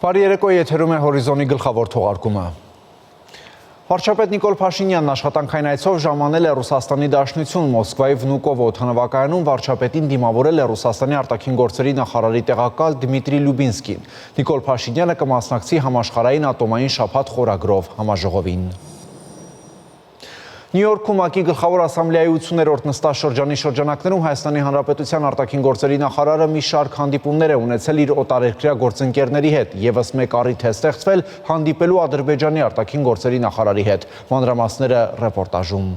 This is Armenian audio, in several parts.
Բարի երեկո, եթերում է Հորիզոնի գլխավոր թողարկումը։ Վարչապետ Նիկոլ Փաշինյանն աշխատանքային այցով ժամանել է Ռուսաստանի Դաշնություն Մոսկվայի Վնուկով օդանավակայանում վարչապետին դիմավորել է Ռուսաստանի արտաքին գործերի նախարարի տեղակալ Դմիտրի Լյուբինսկին։ Նիկոլ Փաշինյանը կմասնակցի համաշխարհային ատոմային շաբաթ խորագրով համաժողովին։ Նյու Յորքում ՄԱԿ-ի գլխավոր ասամբլեայի 80-րդ նստաշրջանի շրջանակներում Հայաստանի Հանրապետության արտաքին գործերի նախարարը մի շարք հանդիպումներ է ունեցել իր օտարերկրյա գործընկերների հետ, ևս մեկ առիթ է ստեղծվել հանդիպելու Ադրբեջանի արտաքին գործերի նախարարի հետ։ Մանրամասները ռեպորտաժում։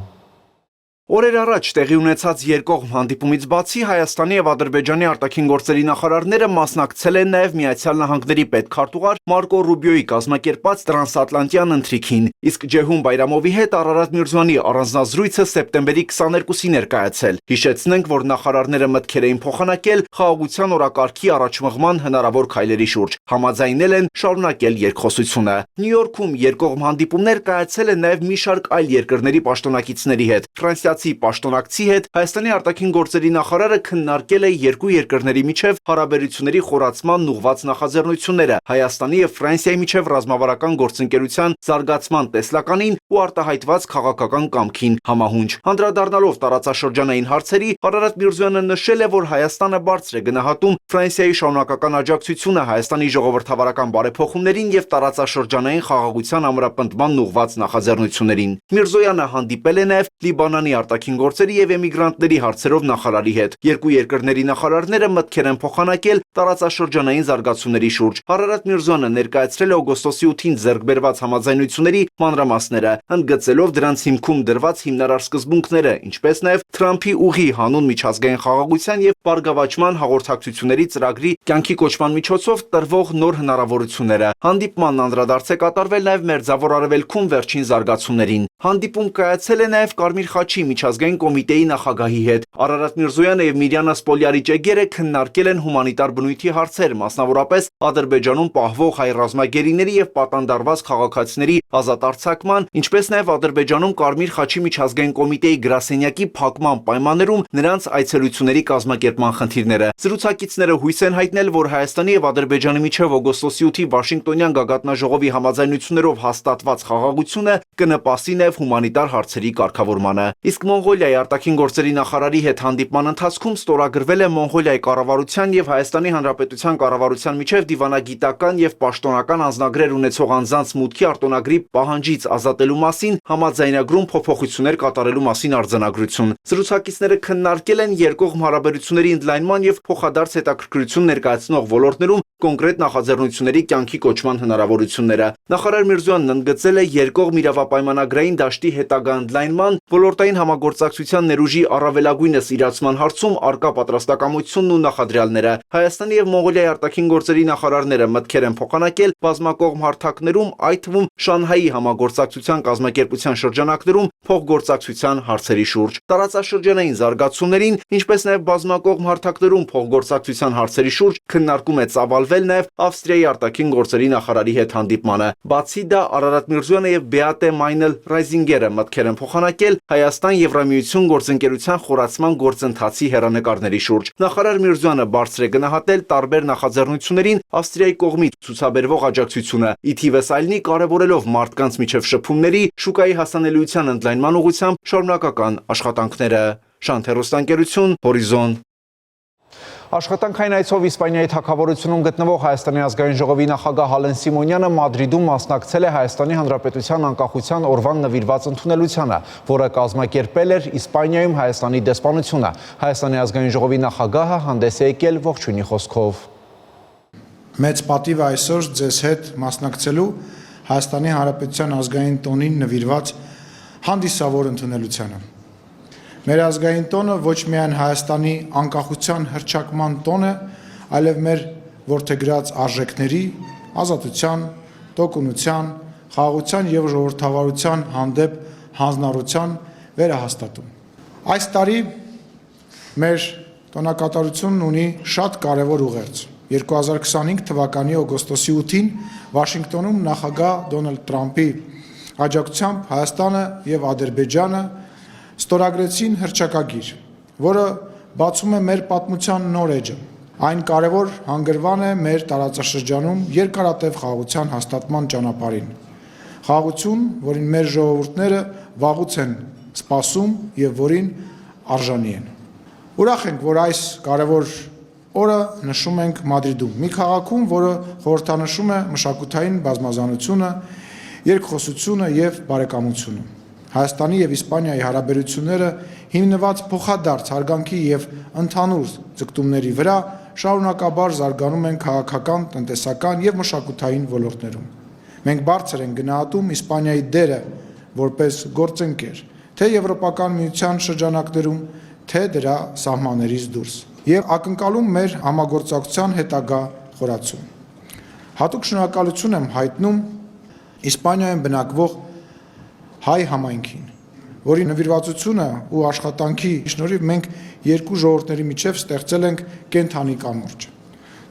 Օրեր առաջ տեղի ունեցած երկկողմ հանդիպումից բացի Հայաստանի եւ Ադրբեջանի արտաքին գործերի նախարարները մասնակցել են նաեւ Միացյալ Նահանգների պետքարտուղար Մարկո Ռուբիոյի կազմակերպած տրանսատլանտյան ընթրիքին, իսկ Ջեհուն Բայրամովի հետ Արարատ Միրզոյանի առանձնազրույցը սեպտեմբերի 22-ին ներկայացել։ Հիշեցնենք, որ նախարարները մտքեր էին փոխանակել խաղաղության օրակարգի առաջմղման հնարավոր քայլերի շուրջ, համաձայնել են շարունակել երկխոսությունը։ Նյու Յորքում երկկողմ հանդիպումներ կայացել են նաեւ մի շարք այլ երկրների պաշտոնակիցների հետ։ Պաշտոնակցի հետ Հայաստանի արտաքին գործերի նախարարը քննարկել է երկու երկրների միջև հարաբերությունների խորացման ուղղված նախաձեռնությունները, Հայաստանի եւ Ֆրանսիայի միջև ռազմավարական գործընկերության զարգացման տեսլականին ու արտահայտված քաղաքական կամքին համահունչ։ Անդրադառնալով տարածաշրջանային հարցերի, Արարատ Միրզոյանը նշել է, որ Հայաստանը բարձր է գնահատում Ֆրանսիայի շարունակական աջակցությունը Հայաստանի ժողովրդավարական բարեփոխումներին եւ տարածաշրջանային խաղաղության ամրապնդման ուղղված նախաձեռնություններին։ Միրզոյանը հանդիպել է նաեւ Լիբանանի արտաքին գործերի եւ էմիգրանտների հարցերով նախարարի հետ։ Երկու երկրների նախարարները մտքեր են փոխանակել տարածաշրջանային զարգացումների շուրջ։ Արարատ Միրզոյանը ներկայացրել է օգոստոսի 8-ին ձեռք բերված համաձայնությունների մանրամասները, ընդգծելով դրանց հիմքում դրված հիմնարար սկզբունքները, ինչպես նաեւ Թրամփի ուղի հանուն միջազգային խաղաղության եւ բարգավաճման հաղորդակցությունների ծրագրի կյանքի կոչման միջոցով տրվող նոր հնարավորությունները։ Հանդիպմանն անդրադարձ է կատարվել նաեւ Մերձավոր Արևելքում վերջին զարգացումներին։ Հանդիպում կայացել է նաեւ Կարմիր խաչի միջազգային կոմիտեի նախագահի հետ։ Արարատ Միրզոյանը եւ Միրյանը Սպոլյարի-Ճեգերը քննարկել են հումանիտար բնույթի հարցեր, մասնավորապես Ադրբեջանում պահվող հայ ռազմագերիների եւ պատանդարված քաղաքացիների ազատ արձակման, ինչպես նաեւ Ադրբեջանում Կարմիր խաչի միջազգային կոմիտեի գրասենյակի փակման պայմաններում նրանց այցելությունների կազմակերպման խնդիրները։ Զրուցակիցները հույս են հայտնել, որ Հայաստանի եւ Ադրբեջանի միջև օգոստոսի 8-ի Վաշինգտոնյան գագաթնաժողովի համաձայնություններով հաստատված խաղաղությունը կնպաստի նաեւ հումանիտար հարցերի կարգավորմանը։ Իսկ Մոնղոլիայի արտաքին գործերի նախարարի հետ հանդիպման ընթացքում ստորագրվել է Մոնղոլիայի կառավարության եւ Հայաստանի Հանրապետության կառավարության միջև դիվանագիտական եւ պաշտոնական անձնագրեր ունեցող անձանց մուտքի արտոնագրի պահանջից ազատելու մասին համաձայնագրում փոփոխություններ կատարելու մասին արձանագրություն։ Զրուցակիցները քննարկել են երկկողմ հարաբերությունների ընդլայնման եւ փոխադարձ հետաքրքրություն ներկայացնող ոլորտներում կոնկրետ նախաձեռնությունների կյանքի կոչման հնարավորությունները։ Նախարար Միրզոյանն ընդգծել է երկկողմ իրավապայմանագրային դաշտի հետագա ընդլայնման, ոլորտային համագործակցության ներուժի առավելագույնս իրացման հարցում արկա պատրաստակամությունն ու նախադրյալները։ Հայաստանի եւ Մոնղոլիայի արտաքին գործերի նախարարները մտքեր են փոխանակել բազմակողմ հարթակներում, այդ թվում Շանհայի համագործակցության կազմակերպության շրջանակներում փոխգործակցության հարցերի շուրջ։ Տարածաշրջանային զարգացումներին, ինչպես նաեւ բազմակողմ հարթակներում փոխգործակցության հարցերի շուրջ քննարկում է ծավալվել նաեւ Ավստրիայի արտաքին գործերի նախարարի հետ հանդիպմանը։ Բացի դա, Արարատ Միրզոյանը եւ Բեատե Մայնել-Ռայզինգերը մտքեր են փոխանակել Հայաստան-Եվրամիություն գործընկերության խորացման գործընթացի հեռանկարների շուրջ։ Նախարար Միրզոյանը բարձր է գնահատել տարբեր նախաձեռնություններին Ավստրիայի կողմից ցուցաբերվող աջակցությունը, ի թիվս այլնի կարևորելով մարդկանց միջև շփումների, շուկայի հասանելիության ընդլայնման ուղղությամբ շարունակական աշխատանքները։ Շանթ հեռուստաընկերություն, Հորիզոն։ Աշխատանքային այցով Իսպանիայի թագավորությունում գտնվող Հայաստանի ազգային ժողովի նախագահ Ալեն Սիմոնյանը Մադրիդում մասնակցել է Հայաստանի Հանրապետության անկախության օրվան նվիրված ընդունելությանը, որը կազմակերպել էր Իսպանիայում Հայաստանի դեսպանությունը։ Հայաստանի ազգային ժողովի նախագահը հանդես է եկել ողջույնի խոսքով։ Մեծ պատիվ այսօր ձեզ հետ մասնակցելու Հայաստանի Հանրապետության ազգային տոնին նվիրված հանդիսավոր ընդունելությանը։ Մեր ազգային տոնը ոչ միայն Հայաստանի անկախության հռչակման տոն է, այլև մեր որդեգրած արժեքների, ազատության, տոկունության, խաղաղության եւ ժողովրդավարության հանդեպ հանձնառության վերահաստատում։ Այս տարի մեր տոնակատարությունն ունի շատ կարևոր ուղերձ։ 2025 թվականի օգոստոսի 8-ին Վաշինգտոնում նախագահ Դոնալդ Թրամփի աջակցությամբ Հայաստանը եւ Ադրբեջանը ստորագրեցին հռչակագիր, որը բացում է մեր պատմության նոր էջը, Այն կարևոր հանգրվան է մեր տարածաշրջանում երկարատև խաղաղության հաստատման ճանապարհին։ Խաղաղություն, որին մեր ժողովուրդները վաղուց են սպասում եւ որին արժանի են։ Ուրախ ենք, որ այս կարևոր օրը նշում ենք Մադրիդում, մի քաղաքում, որը խորհրդանշում է մշակութային բազմազանությունը, երկխոսությունը եւ բարեկամությունը։ Հայաստանի եւ Իսպանիայի հարաբերությունները հիմնված փոխադարձ հարգանքի եւ ընդհանուր ձգտումների վրա շարունակաբար զարգանում են քաղաքական, տնտեսական եւ մշակութային ոլորտներում։ Մենք բարձր ենք գնահատում Իսպանիայի դերը որպես գործընկեր, թե Եվրոպական միության շրջանակներում, թե դրա սահմաններից դուրս, եւ ակնկալում մեր համագործակցության հետագա խորացում։ Հատուկ շնորհակալություն եմ հայտնում Իսպանիայում բնակվող հայ համայնքին, որի նվիրվածությունը ու աշխատանքի շնորհիվ մենք երկու ժողովուրդների միջև ստեղծել ենք կենթանի կամուրջ։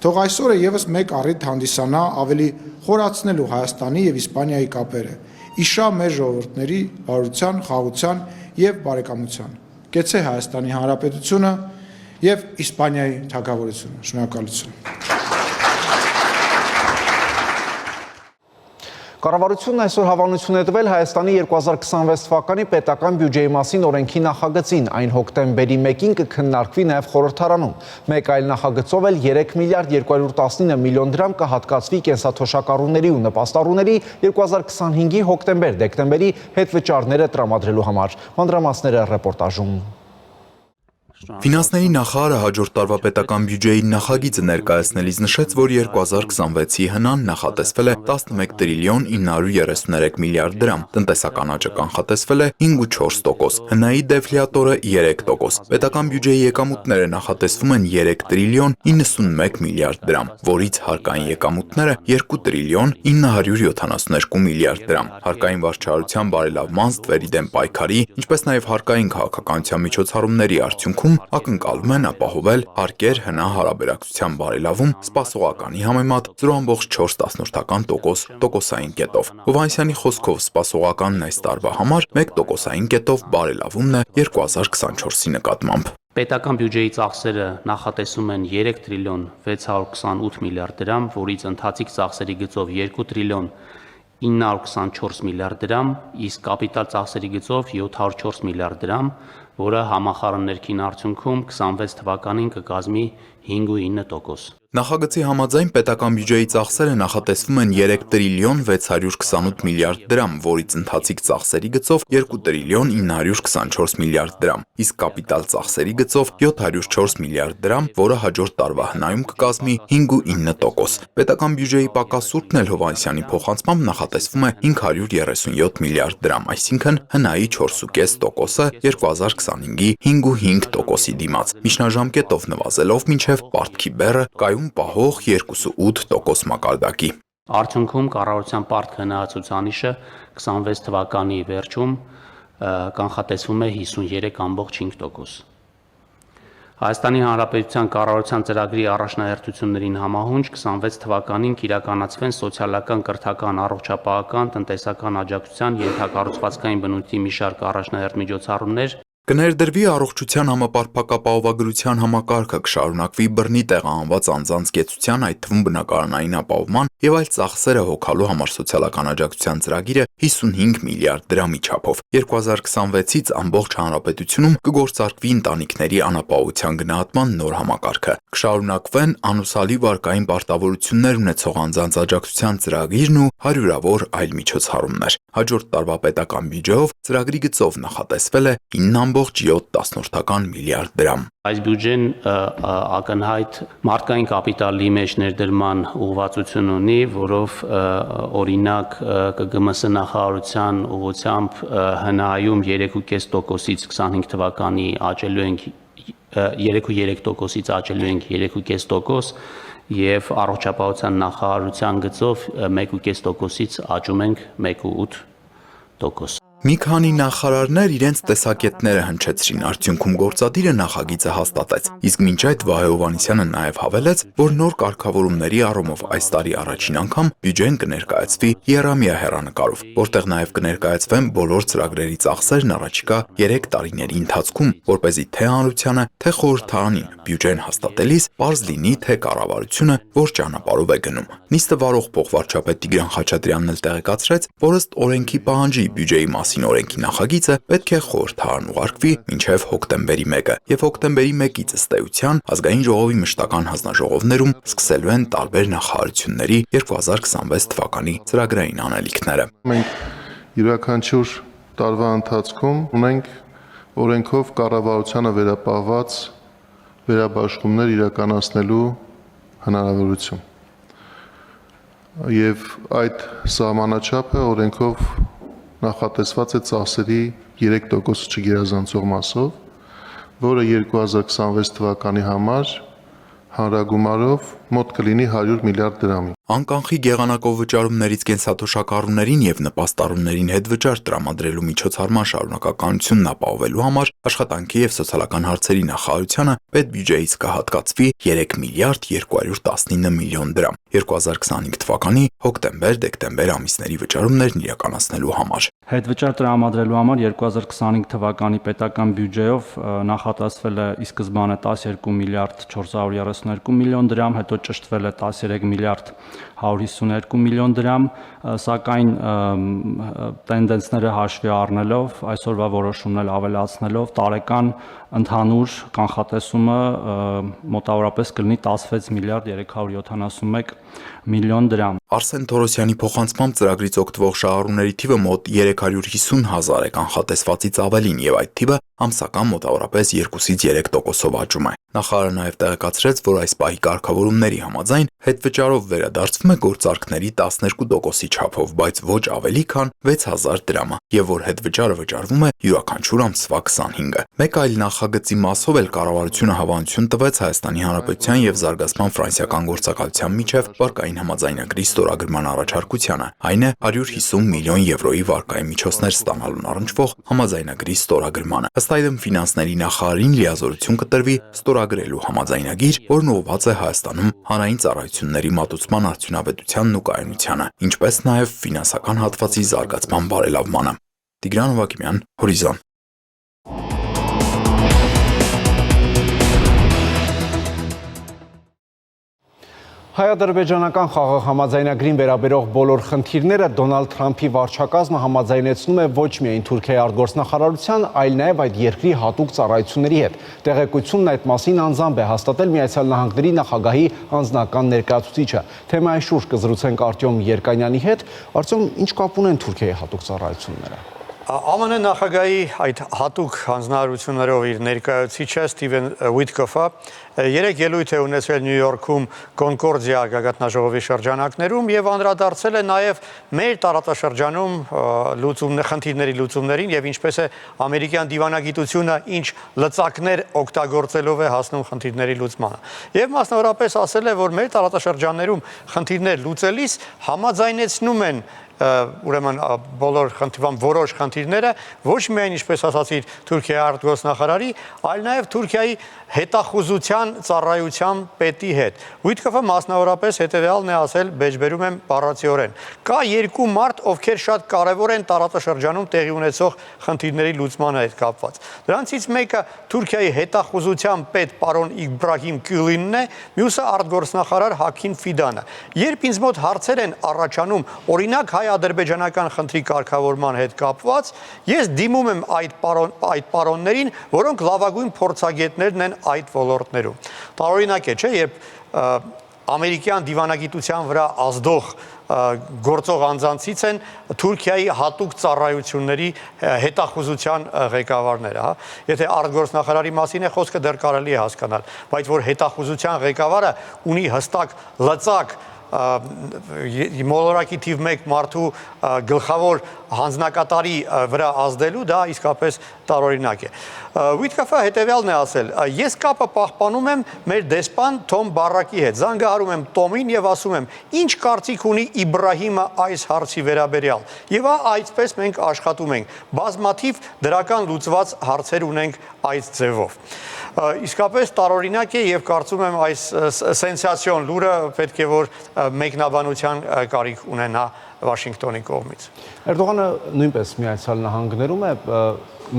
Թող այսօրը եւս մեկ առիթ հանդիսանա ավելի խորացնելու Հայաստանի եւ Իսպանիայի կապերը, իշա մեր ժողովուրդների բարության, խաղաղության եւ բարեկամության։ Կեցե Հայաստանի Հանրապետությունը եւ Իսպանիայի թագավորությունը։ Շնորհակալություն։ Կառավարությունն այսօր հավանություն է տվել Հայաստանի 2026 թվականի պետական բյուջեի մասին օրենքի նախագծին, այն հոկտեմբերի 1-ին կքննարկվի նաև խորհրդարանում։ Մեկ այլ նախագծով էլ 3 միլիարդ 219 միլիոն դրամ կհատկացվի կենսաթոշակառուների ու նպաստառուների 2025-ի հոկտեմբեր-դեկտեմբերի հետվճարները տրամադրելու համար։ Մանրամասները ռեպորտաժում։ Ֆինանսների նախարարը հաջորդ տարվա պետական բյուջեի նախագիծը ներկայացնելիս նշեց, որ 2026-ի հնան նախատեսվել է 11 տրիլիոն 933 միլիարդ դրամ, տնտեսական աճը կանխատեսվել է 5.4%, հնայի դեֆլյատորը 3%, պետական բյուջեի եկամուտները նախատեսվում են 3 տրիլիոն 91 միլիարդ դրամ, որից հարկային եկամուտները 2 տրիլիոն 972 միլիարդ դրամ, հարկային վարչարության բարելավման, ստվերի դեմ պայքարի, ինչպես նաև հարկային քաղաքականության միջոցառումների արդյունքում ակնկալում են ապահովել հարկեր հնա հարաբերակցության բարելավում սպասողականի համեմատ 0.4% տոկոսային կետով։ Հովհաննիսյանի խոսքով սպասողականն այս տարվա համար 1% կետով բարելավումն է 2024-ի նկատմամբ։ Պետական բյուջեի ծախսերը նախատեսում են 3 տրիլիոն 628 միլիարդ դրամ, որից ընթացիկ ծախսերի գծով 2 տրիլիոն 924 միլիարդ դրամ, իսկ կապիտալ ծախսերի գծով 704 միլիարդ դրամ, որը համախառն ներքին արդյունքում 26 թվականին կկազմի 5.9%։ Նախագծի համաձայն պետական բյուջեի ծախսերը նախատեսվում են 3 տրիլիոն 628 միլիարդ դրամ, որից ընթացիկ ծախսերի գծով 2 տրիլիոն 924 միլիարդ դրամ, իսկ կապիտալ ծախսերի գծով 704 միլիարդ դրամ, որը հաջորդ տարվա հնայում կկազմի 5.9%։ Պետական բյուջեի պակասուրդն էլ Հովհաննիսյանի փոխանցմամբ նախատեսվում է 537 միլիարդ դրամ, այսինքն հնայի 4.5%-ը 2025-ի 5.5%-ի դիմաց, միջնաժամկետով նվազելով մինչև պարտքի բեռը կայուն պահող 2.8% մակարդակի։ Արդյունքում կառավարության պարտք հնայացուցանիշը 26 թվականի վերջում կանխատեսվում է 53.5%։ Հայաստանի Հանրապետության կառավարության ծրագրի առաջնահերթություններին համահունչ 26 թվականին կիրականացվեն սոցիալական, կրթական, առողջապահական, տնտեսական աջակցության, ենթակառուցվածքային բնույթի մի շարք առաջնահերթ միջոցառումներ, Կներդրվի առողջության համապարփակապահովագրության համակարգը, կշարունակվի բռնի տեղահանված անձանց կեցության, այդ թվում բնակարանային ապահովման եւ այլ ծախսերը հոգալու համար սոցիալական աջակցության ծրագիրը 55 միլիարդ դրամի չափով։ 2026-ից ամբողջ հանրապետությունում կգործարկվի ընտանիքների անապահովության գնահատման նոր համակարգը։ Կշարունակվեն անուսալի վարկային պարտավորություններ ունեցող անձանց աջակցության ծրագիրն ու հարյուրավոր այլ միջոցառումներ։ Հաջորդ տարվա պետական բյուջեով ծրագրի գծով նախատեսվել է 9.7 միլիարդ դրամ։ Այս բյուջեն ակնհայտ մարդկային կապիտալի մեջ ներդրման ուղղվածություն ունի, որով օրինակ ԿԳՄՍ նախարարության ուղղությամբ հնայում 3.5%-ից 25 թվականի աճելու ենք 3.3%-ից աճելու ենք 3.5% եւ առողջապահության նախարարության գծով 1.5%-ից աճում ենք 1.8%։ Մի քանի նախարարներ իրենց տեսակետները հնչեցրին, արդյունքում գործադիրը նախագիծը հաստատեց, իսկ մինչ այդ Վահե Հովհաննիսյանը նաև հավելեց, որ նոր կարգավորումների առումով այս տարի առաջին անգամ բյուջեն կներկայացվի եռամյա հեռանկարով, որտեղ նաև կներկայացվեն բոլոր ծրագրերի ծախսերն առաջիկա 3 տարիների ընթացքում, որպեսզի թե հանրությանը, թե խորհրդարանին բյուջեն հաստատելիս պարզ լինի, թե կառավարությունը որ ճանապարհով է գնում։ Նիստը վարող փոխվարչապետ Տիգրան Խաչատրյանն էլ տեղեկացրեց, որ ըստ օրենքի պահանջի բյուջեի մասին օրենքի նախագիծը պետք է խորհրդարան ուղարկվի մինչև հոկտեմբերի 1-ը, եւ հոկտեմբերի 1-ից ըստ էության Ազգային ժողովի մշտական հանձնաժողովներում սկսելու են տարբեր նախարարությունների 2026 թվականի ծրագրային անելիքները։ Մենք յուրաքանչյուր տարվա ընթացքում ունենք օրենքով կառավարությանը վերապահված վերաբաշխումներ իրականացնելու հնարավորություն։ Եվ այդ սահմանաչափը օրենքով նախատեսված է ծախսերի 3% չգերազանցող մասով, որը 2026 թվականի համար հանրագումարով մոտ կլինի 100 միլիարդ դրամի։ Անկանխիկ եղանակով վճարումներից կենսաթոշակառուներին եւ նպաստառուներին հետ վճար տրամադրելու միջոցառման շարունակականությունն ապահովելու համար աշխատանքի եւ սոցիալական հարցերի նախարարությանը պետբյուջեից կհատկացվի 3 միլիարդ 219 միլիոն դրամ 2025 թվականի հոկտեմբեր-դեկտեմբեր ամիսների վճարումներն իրականացնելու համար։ Հետվճար տրամադրելու համար 2025 թվականի պետական բյուջեով նախատեսվել է ի սկզբանե 12 միլիարդ 432 միլիոն դրամ, հետո ճշտվել է 13 միլիարդ 152 միլիոն դրամ, սակայն տենդենսները հաշվի առնելով, այսօրվա որոշումն ավելացնելով տարեկան ընդհանուր կանխատեսումը մոտավորապես կլինի 16 միլիարդ 371 միլիոն դրամ։ Արսեն Թորոսյանի փոխանցմամբ ծրագրից օգտվող շահառուների թիվը մոտ 350,000 է կանխատեսվածից ավելին եւ այդ թիվը ամսական մոտավորապես 2-ից 3%-ով աճում է։ Նախարարը նաև տեղեկացրեց, որ այս պահի կարգավորումների համաձայն հետվճարով վերադարձվում է գործարքների 12%-ի չափով, բայց ոչ ավելի քան 6000 դրամը, եւ որ հետվճարը վճարվում է յուրաքանչյուր ամսվա 25-ը։ Մեկ այլ նախագծի մասով էլ կառավարությունը հավանություն տվեց Հայաստանի Հանրապետության եւ Զարգացման ֆրանսիական գործակալության միջև վարկային համաձայնագրի ստորագրման առաջարկությանը, այն է 150 միլիոն եվրոյի վարկային միջոցներ ստանալուն առնչվող համաձայնագրի ստորագրմանը։ Ըստ այդմ ֆինանսների նախարարին լիազորություն կտրվի ստորագրելու համաձայնագիր, որն ուղղված է Հայաստանում հանրային ծառայությունների մատուցման արդյունավետությանն ու կայունությանը, ինչպես նաև ֆինանսական հատվածի զարգացման բարելավմանը։ Տիգրան Հովակիմյան, Հորիզոն։ Հայ-ադրբեջանական խաղաղ համաձայնագրին վերաբերող բոլոր խնդիրները Դոնալդ Թրամփի վարչակազմը համաձայնեցնում է ոչ միայն Թուրքիայի արտգործնախարարության, այլ նաև այդ երկրի հատուկ ծառայությունների հետ։ Տեղեկությունն այդ մասին անձամբ է հաստատել Միացյալ Նահանգների նախագահի անձնական ներկայացուցիչը։ Թեմայի շուրջ կզրուցենք Արտյոմ Երկանյանի հետ։ Արտյոմ, ինչ կապ ունեն Թուրքիայի հատուկ ծառայությունները։ ԱՄՆ նախագահի այդ հատուկ հանձնարարություններով իր ներկայացուցիչը Սթիվեն Ուիթկոֆը երեք ելույթ է ունեցել Նյու Յորքում Կոնկորդիա գագաթնաժողովի շրջանակներում եւ անդրադարձել է նաեւ մեր տարածաշրջանում խնդիրների լուծումներին եւ ինչպես է ամերիկյան դիվանագիտությունը ինչ լծակներ օգտագործելով է հասնում խնդիրների լուծմանը։ Եվ մասնավորապես ասել է, որ մեր տարածաշրջաններում խնդիրներ լուծելիս համաձայնեցնում են ուրեմն որոշ խնդիրները ոչ միայն ինչպես ասացիր Թուրքիայի արտգործնախարարի, այլ նաև Թուրքիայի հետախուզության ծառայության պետի հետ։ Ուիթկոֆը մասնավորապես հետևյալն է ասել, բեջբերում եմ բառացիորեն. կա երկու մարդ, ովքեր շատ կարևոր են տարածաշրջանում տեղի ունեցող խնդիրների լուծման հետ կապված։ Դրանցից մեկը Թուրքիայի հետախուզության պետ պարոն Իբրահիմ Գյուլինն է, մյուսը արտգործնախարար Հաքին Ֆիդանը։ Երբ ինձ մոտ հարցեր են առաջանում, օրինակ հայ-ադրբեջանական խնդրի կարգավորման հետ կապված, ես դիմում եմ այդ պարոններին, որոնք լավագույն փորձագետներն են այդ ոլորտներում։ Տարօրինակ է, չէ, երբ ամերիկյան դիվանագիտության վրա ազդող գործող անձանցից են Թուրքիայի հատուկ ծառայությունների հետախուզության ղեկավարները, հա։ Եթե արտգործնախարարի մասին է խոսքը, դեռ կարելի է հասկանալ, բայց որ հետախուզության ղեկավարը ունի հստակ լծակ մոլորակի թիվ 1 մարդու գլխավոր հանձնակատարի վրա ազդելու, դա իսկապես տարօրինակ է։ Ուիտկոֆը հետևյալն է ասել. ես կապը պահպանում եմ մեր դեսպան Թոմ Բարակի հետ, զանգահարում եմ Տոմին եւ ասում եմ, ինչ կարծիք ունի Իբրահիմը այս հարցի վերաբերյալ։ Եվ այդպես մենք աշխատում ենք։ Բազմաթիվ դրական լուծված հարցեր ունենք այս ձևով։ Իսկապես տարօրինակ է եւ կարծում եմ այս սենսացիոն լուրը պետք է որ մեկնաբանության կարիք ունենա Վաշինգտոնի կողմից։ Էրդողանը նույնպես Միացյալ Նահանգներում է,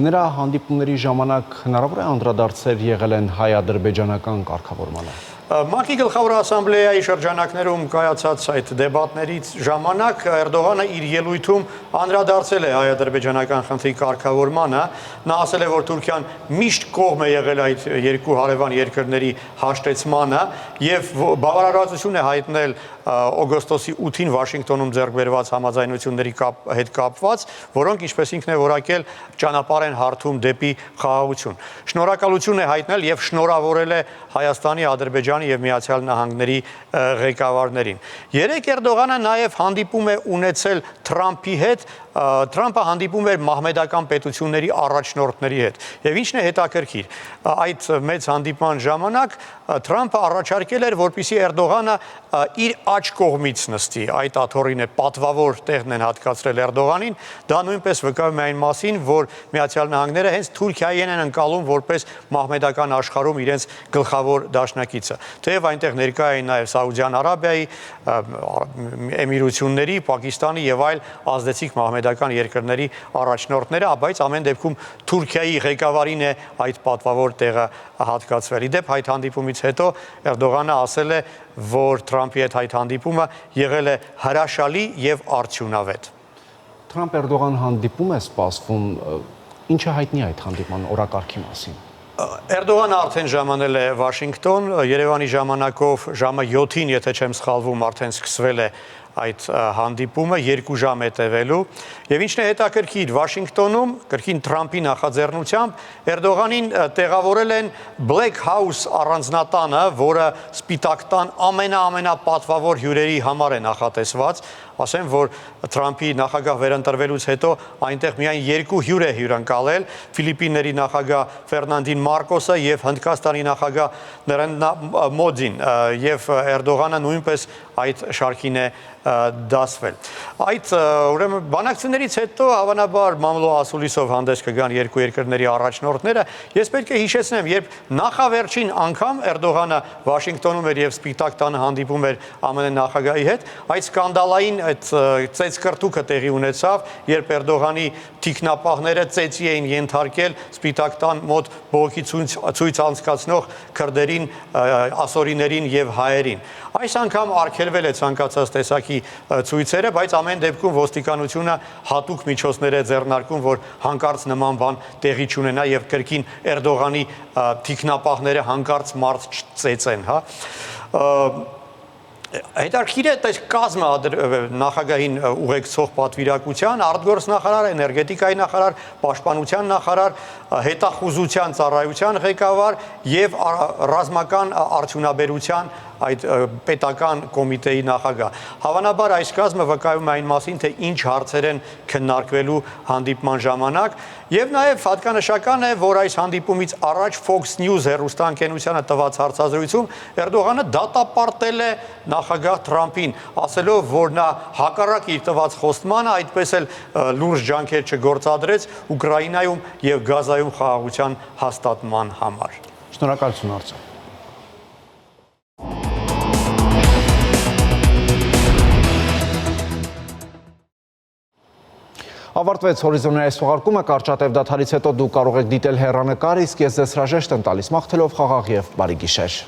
նրա հանդիպումների ժամանակ հնարավոր է անդրադարձեր եղել են հայ-ադրբեջանական կարգավորմանը։ ՄԱԿ-ի գլխավոր ասամբլեայի շրջանակներում կայացած այդ դեբատներից ժամանակ Էրդողանը իր ելույթում անդրադարձել է հայ-ադրբեջանական խնդրի կարգավորմանը, նա ասել է, որ Թուրքիան միշտ կողմ է եղել այդ երկու հարևան երկրների հաշտեցմանը եւ բավարարվածություն է հայտնել օգոստոսի 8-ին Վաշինգտոնում ձեռք բերված համաձայնությունների հետ կապված, որոնք ինչպես ինքն է որակել ճանապարհ են հարթում դեպի խաղաղություն։ Շնորհակալություն է հայտնել եւ շնորհավորել է Հայաստանի, Ադրբեջանի եւ Միացյալ Նահանգների ղեկավարներին։ Երեկ Էրդողանը նաեւ հանդիպում է ունեցել Թրամփի հետ, Թրամփը հանդիպում էր մահմեդական պետությունների առաջնորդների հետ։ Եվ ինչն է հետաքրքիր, այդ մեծ հանդիպման ժամանակ Թրամփը առաջարկել էր, որպեսզի Էրդողանը իր աջ կողմից նստի, այդ աթոռին է պատվավոր տեղն են հատկացրել Էրդողանին, դա նույնպես վկայում է այն մասին, որ Միացյալ Նահանգները հենց Թուրքիային են ընկալում որպես մահմեդական աշխարհում իրենց գլխավոր դաշնակիցը։ Թեև այնտեղ ներկա էին նաև Սաուդյան Արաբիայի, Էմիրությունների, Պակիստանի եւ այլ ազդեցիկ մահմեդական երկրների առաջնորդները, բայց ամեն դեպքում Թուրքիայի ղեկավարին է այդ պատվավոր տեղը հատկացվել։ Իդեպ այդ հանդիպումից հետո Էրդողանը ասել է, որ Թրամփի հետ այդ հանդիպումը եղել է հրաշալի եւ արդյունավետ։ Թրամփ-Էրդողան հանդիպում է սպասվում, ինչը հայտնի է այդ հանդիպման օրակարգի մասին։ Էրդողանը արդեն ժամանել է Վաշինգտոն, Երևանի ժամանակով ժամը 7-ին, եթե չեմ սխալվում, արդեն սկսվել է այդ հանդիպումը 2 ժամ է տևելու եւ ինչն է հետաքրքիր Վաշինգտոնում կրկին Թրամփի նախաձեռնությամբ Էրդողանին տեղավորել են Black House առանձնատանը, որը Սպիտակ տան ամենապատվավոր հյուրերի համար է նախատեսված, ասեմ, որ Թրամփի նախագահ վերընտրվելուց հետո այնտեղ միայն 2 հյուր է հյուրընկալել, Ֆիլիպինների նախագահ Ֆերնանդին Մարկոսը եւ Հնդկաստանի նախագահ Նարենդրա Մոդին եւ Էրդողանը նույնպես այդ շարքին է դասվել։ Այդ ուրեմն բանակցություններից հետո հավանաբար մամլո ասուլիսով հանդես կգան երկու երկրների առաջնորդները։ Ես պետք է հիշեցնեմ, երբ նախավերջին անգամ Էրդողանը Վաշինգտոնում էր եւ Սպիտակ տանը հանդիպում էր ԱՄՆ նախագահի հետ, այդ սկանդալային այդ ծեծկրտուկը տեղի ունեցավ, երբ Էրդողանի թիկնապահները ծեծի էին ենթարկել Սպիտակ տան մոտ բողոքի ցույց անցկացնող քրդերին, ասորիներին եւ հայերին։ Այս անգամ արգելվել է ցանկացած տեսակի ցույցերը, բայց ամեն դեպքում ոստիկանությունը հատուկ միջոցներ է ձեռնարկում, որ հանկարծ նման բան տեղի չունենա եւ կրկին Էրդողանի թիկնապահները հանկարծ մարդ չծեծեն, հա։ Հետարքիր է այս կազմը նախագահին ուղեկցող պատվիրակության, արտգործնախարար, էներգետիկայի նախարար, պաշտպանության նախարար, հետախուզության ծառայության ղեկավար եւ ռազմական արդյունաբերության այդ պետական կոմիտեի նախագահ։ Հավանաբար այս կազմը վկայում է այն մասին, թե ինչ հարցեր են քննարկվելու հանդիպման ժամանակ, եւ նաեւ հատկանշական է, որ այս հանդիպումից առաջ Fox News հեռուստաընկերությանը տված հարցազրույցում Էրդողանը դատապարտել է նախագահ Թրամփին, ասելով, որ նա հակառակ իր տված խոստմանը այդպես էլ լուրջ ջանքեր չգործադրեց Ուկրաինայում եւ Գազայում խաղաղության հաստատման համար։ Շնորհակալություն Արծո։ Ավարտվեց հորիզոնների այս թողարկումը, կարճատև դադարից հետո դուք կարող եք դիտել հեռանկար, իսկ ես ձեզ հրաժեշտ եմ տալիս, մաղթելով խաղաղ եւ բարի գիշեր։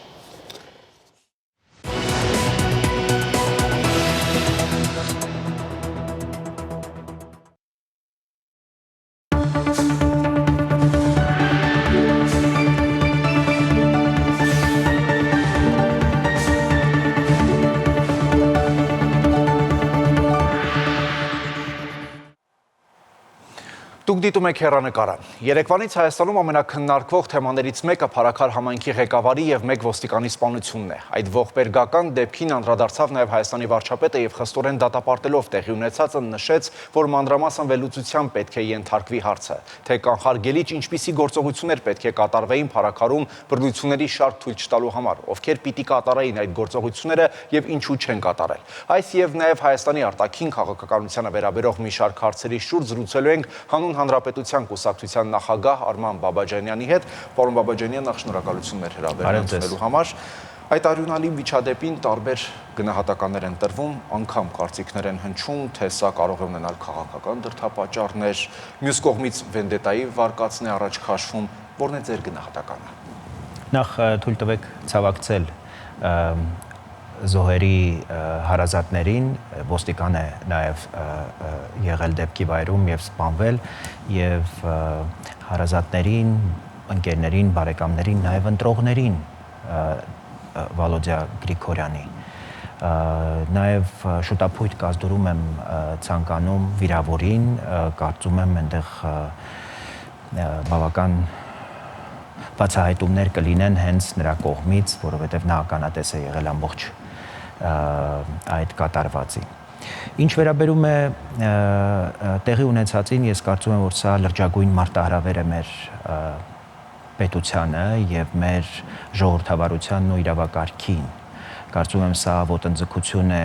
Դուք Դուք դիտում եք հեռանկարը։ Երեկվանից Հայաստանում ամենաքննարկվող թեմաներից մեկը Փարաքար համայնքի ղեկավարի եւ մեկ ոստիկանի սպանությունն է։ Այդ ողբերգական դեպքին անդրադարձավ նաեւ Հայաստանի վարչապետը եւ խստորեն դատապարտելով տեղի ունեցածը նշեց, որ մանրամասն վերլուծության պետք է ենթարկվի հարցը, թե կանխարգելիչ ինչպիսի գործողություններ պետք է կատարվեին Փարաքարում բռնությունների շարք թույլ չտալու համար, ովքեր պիտի կատարեին այդ գործողությունները եւ ինչու չեն կատարել։ Այս եւ նաեւ Հայաստանի արտաքին քաղաքականությանը վերաբերող մի շարք հարցերի շուրջ զրուցելու ենք Հանուն Հանրապետության կուսակցության նախագահ Արման Բաբաջանյանի հետ։ Պարոն Բաբաջանյան, նախ շնորհակալություններ հրավերացնելու համար։ Այդ արյունալի միջադեպին տարբեր գնահատականներ են տրվում, անգամ կարծիքներ են հնչում, թե սա կարող է ունենալ քաղաքական դրդապատճառներ, մյուս կողմից վենդետայի վարկածն է առաջ քաշվում, որն է ձեր գնահատականը։ Նախ թույլ տվեք ցավակցել զոհերի հարազատներին, ոստիկան է նաև եղել դեպքի վայրում եւ սպանվել եւ հարազատներին, ընկերներին, բարեկամներին, նաև ընտրողներին Վալոդիա Գրիգորյանի նաև շուտապույտ կազդուրում եմ ցանկանում վիրավորին, կարծում եմ այնտեղ բավական բացահայտումներ կլինեն հենց նրա կողմից, որովհետև նա ականատես է եղել ամբողջ այդ կատարվածի։ Ինչ վերաբերում է տեղի ունեցածին, ես կարծում եմ, որ սա լրջագույն մարտահրավեր է մեր պետությանը եւ մեր ժողովրդավարությանն ու իրավակարգին։ Կարծում եմ, սա ոտնձգություն է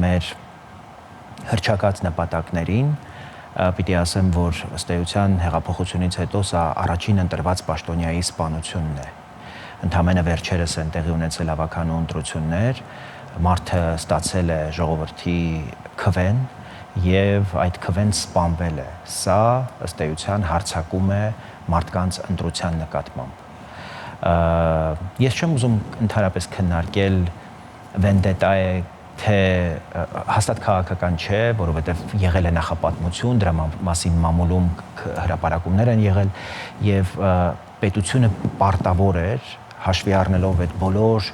մեր հռչակած նպատակներին։ Պիտի ասեմ, որ ըստ էության հեղափոխությունից հետո սա առաջին ընտրված պաշտոնյայի սպանությունն է։ Ընդամենը վերջերս են տեղի ունեցել ավականու ընտրություններ, մարդը ստացել է ժողովրդի քվեն եւ այդ քվեն սպանվել է։ Սա ըստ էության հարձակում է մարդկանց ընտրության նկատմամբ։ Ես չեմ ուզում ընդհանրապես քննարկել վենդետա է, թե հաստատ քաղաքական չէ, որովհետև եղել է նախապատմություն, դրա մասին մամուլում հրապարակումներ են եղել եւ պետությունը պարտավոր էր հաշվի առնելով այդ բոլոր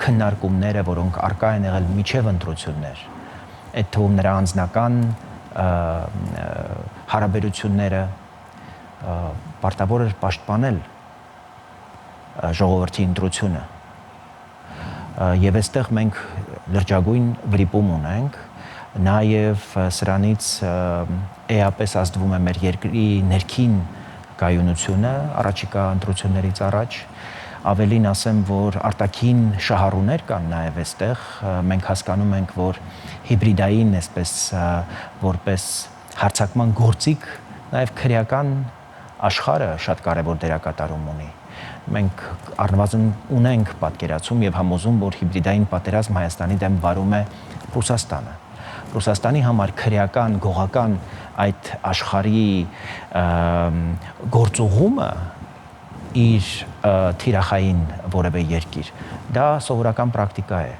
քննարկումները, որոնք արկա են եղել միջև ընտրություններ, այդ թվում նրա անձնական հարաբերությունները պարտավոր էր պաշտպանել ժողովրդի ընտրությունը։ Եվ այստեղ մենք լրջագույն վրիպում ունենք, նաև սրանից էապես ազդվում է մեր երկրի ներքին կայունությունը առաջիկա ընտրություններից առաջ, ավելին ասեմ, որ արտաքին շահառուներ կան նաև այստեղ, մենք հասկանում ենք, որ հիբրիդային այսպես որպես հարձակման գործիք նաև քրեական աշխարհը շատ կարևոր դերակատարում ունի։ Մենք առնվազն ունենք պատկերացում եւ համոզում, որ հիբրիդային պատերազմ Հայաստանի դեմ վարում է Ռուսաստանը։ Ռուսաստանի համար քրեական, գողական այդ աշխարհի գործուղումը իր թիրախային որևէ երկիր, դա սովորական պրակտիկա է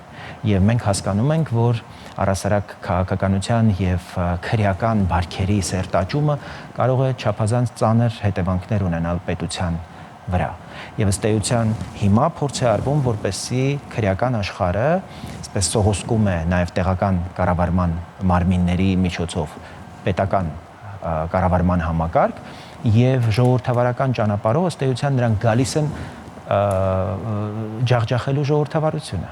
եւ մենք հասկանում ենք, որ առասարակ քաղաքականության եւ քրեական բարքերի սերտաճումը կարող է չափազանց ծանր հետևանքներ ունենալ պետության վրա։ Եվ ըստ էության հիմա փորձ է արվում, որպեսզի քրեական աշխարհը այսպես սողոսկում է նաև տեղական կառավարման մարմինների միջոցով պետական կառավարման համակարգ եւ ժողովրդավարական ճանապարհով ըստ էության նրանք գալիս են ջախջախելու ժողովրդավարությունը։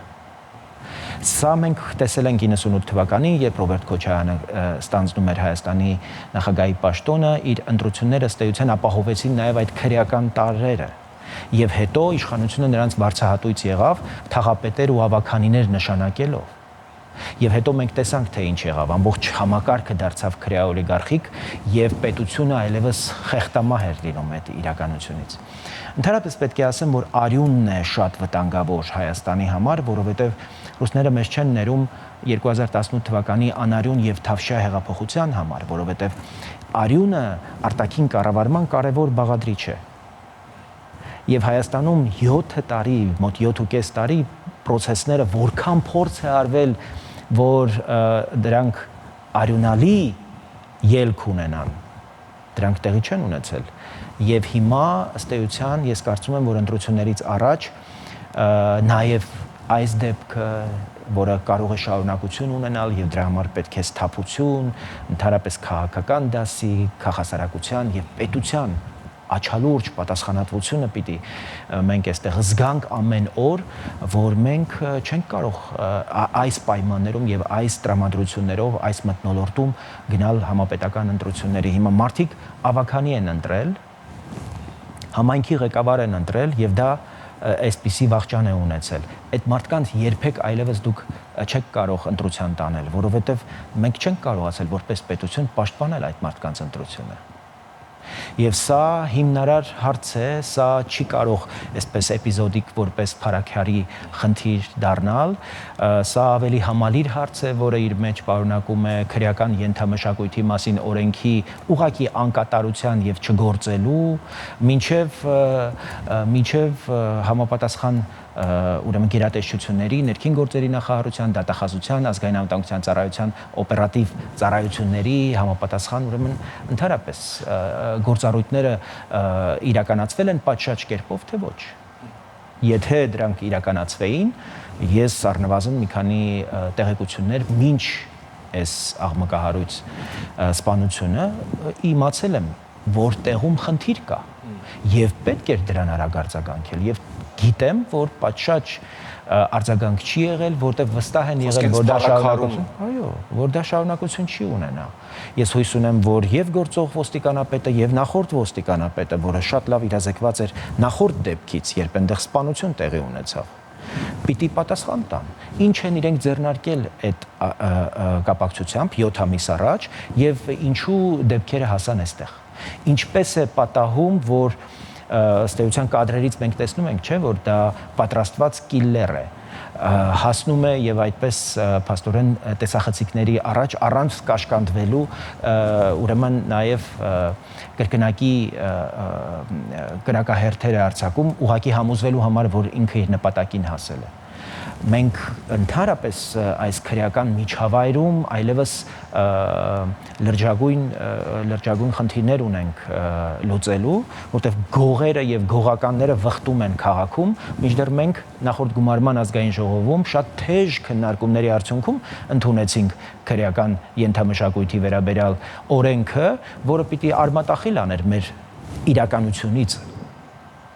Սա մենք տեսել ենք 98 թվականին, երբ Ռոբերտ Քոչարյանը ստանձնում էր Հայաստանի նախագահի պաշտոնը, իր ընտրությունները ըստ էության ապահովեցին նաև այդ քրեական տարրերը։ Եվ հետո իշխանությունը նրանց վարձահատույց եղավ թաղապետեր ու ավականիներ նշանակելով։ Եվ հետո մենք տեսանք, թե ինչ եղավ, ամբողջ համակարգը դարձավ քրեաօլիգարխիկ եւ պետությունը այլևս խեղտամահ էր լինում այդ իրականությունից։ Ընդհանրապես պետք է ասեմ, որ արյունն է շատ վտանգավոր Հայաստանի համար, որովհետեւ ռուսները մեզ չեն ներում 2018 թվականի անարյուն եւ թավշյա հեղափոխության համար, որովհետեւ արյունը արտաքին կառավարման կարևոր բաղադրիչ է։ Եվ Հայաստանում 7 տարի, մոտ 7.5 տարի process-ները որքան փորձ է արվել, որ դրանք արյունալի ելք ունենան, դրանք տեղի չեն ունեցել։ Եվ հիմա ըստ էության ես կարծում եմ, որ ընտրություններից առաջ նաև այս դեպքը որը կարող է շարունակություն ունենալ եւ դրա համար պետք է սթափություն, ընդհանրապես քաղաքական դասի, քաղաքասարակության եւ պետության աչալուրջ պատասխանատվությունը պիտի մենք այստեղ զգանք ամեն օր, որ մենք չենք կարող այս պայմաններում եւ այս տրամադրություններով, այս մթնոլորտում գնալ համապետական ընտրությունների։ Հիմա մարդիկ ավականի են ընտրել, համայնքի ղեկավար են ընտրել եւ դա այսպիսի վախճան է ունեցել։ Այդ մարդկանց երբեք այլևս դուք չեք կարող ընտրության տանել, որովհետեւ մենք չենք կարողացել որպես պետություն պաշտպանել այդ մարդկանց ընտրությունը։ Եվ սա հիմնարար հարց է, սա չի կարող այսպես էպիզոդիկ որպես փարաքարի խնդիր դառնալ, սա ավելի համալիր հարց է, որը իր մեջ պարունակում է քրեական ենթամշակույթի մասին օրենքի ուղղակի անկատարության եւ չգործելու, մինչեւ համապատասխան ուրեմն գերատեսչությունների, ներքին գործերի նախարարության, դատախազության, ազգային անվտանգության ծառայության օպերատիվ ծառայությունների համապատասխան ուրեմն ընդհանրապես գործառույթները իրականացվել են պատշաճ կերպով, թե ոչ։ Եթե դրանք իրականացվեին, ես առնվազն մի քանի տեղեկություններ մինչ այս աղմկահարույց սպանությունը իմացել եմ, որ տեղում խնդիր կա եւ պետք էր դրան արագ եւ գիտեմ, որ պատշաճ արձագանք չի եղել, որտեղ վստահ են եղել, որ դա շարունակություն, այո, որ դա շարունակություն չի ունենա։ Ես հույս ունեմ, որ եւ գործող ոստիկանապետը եւ նախորդ ոստիկանապետը, որը շատ լավ իրազեկված էր նախորդ դեպքից, երբ այնտեղ սպանություն տեղի ունեցավ, պիտի պատասխան տան։ Ինչ են իրենք ձեռնարկել այդ կապակցությամբ 7 ամիս առաջ եւ ինչու դեպքերը հասան այստեղ։ Ինչպես է պատահում, որ ըստ էության կադրերից մենք տեսնում ենք, չէ, որ դա պատրաստված կիլլեր է, հասնում է եւ այդպես փաստորեն տեսախցիկների առաջ առանց կաշկանդվելու, ուրեմն նաեւ կրկնակի կրակահերթեր է արձակում, ուղղակի համոզվելու համար, որ ինքը իր նպատակին հասել է։ Մենք ընդհանրապես այս քրեական միջավայրում այլևս լրջագույն խնդիրներ ունենք լուծելու, որտեղ գողերը եւ գողականները վխտում են քաղաքում, մինչդեռ մենք նախորդ գումարման ազգային ժողովում շատ թեժ քննարկումների արդյունքում ընդունեցինք քրեական ենթամշակույթի վերաբերյալ օրենքը, որը պիտի արմատախիլ աներ մեր իրականությունից,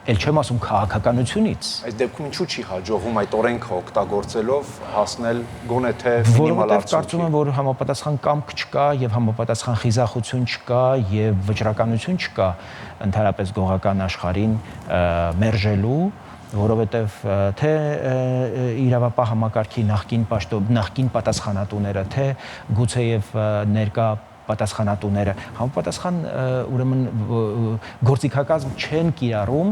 էլ չեմ ասում քաղաքականությունից։ Այս դեպքում ինչու չի հաջողվում այդ օրենքը օգտագործելով հասնել գոնե թե մինիմալ արդյունքի։ Կարծում եմ, որ համապատասխան կամք չկա եւ համապատասխան խիզախություն չկա եւ վճռականություն չկա ընդհանրապես գողական աշխարհին մերժելու, որովհետեւ թե իրավապահ համակարգի նախկին պատասխանատուները, թե գուցեև ներկա պատասխանատուները համապատասխան ուրեմն գործիքակազմ չեն կիրառում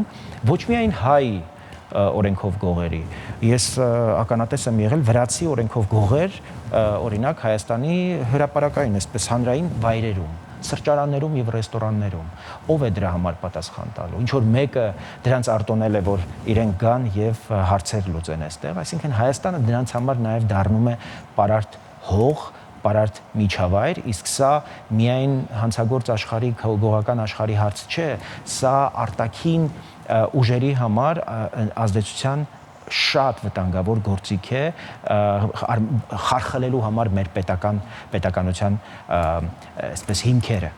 ոչ միայն հայ օրենքով գողերի։ Ես ականատես եմ եղել վրացի օրենքով գողեր, օրինակ Հայաստանի հրապարակային, այսպես հանրային վայրերում, սրճարաններում եւ ռեստորաններում։ Ով է դրա համար պատասխան տալու։ Ինչ որ մեկը դրանց արտոնել է, որ իրենք գան եւ հարցեր լուծեն այստեղ, այսինքն Հայաստանը դրանց համար նաեւ դառնում է պարարտ հող, պարարտ միջավայր, իսկ սա միայն հանցագործ աշխարհի, գողական աշխարհի հարց չէ, սա արտաքին ուժերի համար ազդեցության շատ վտանգավոր գործիք է խարխլելու համար մեր պետականության այսպես հիմքերը։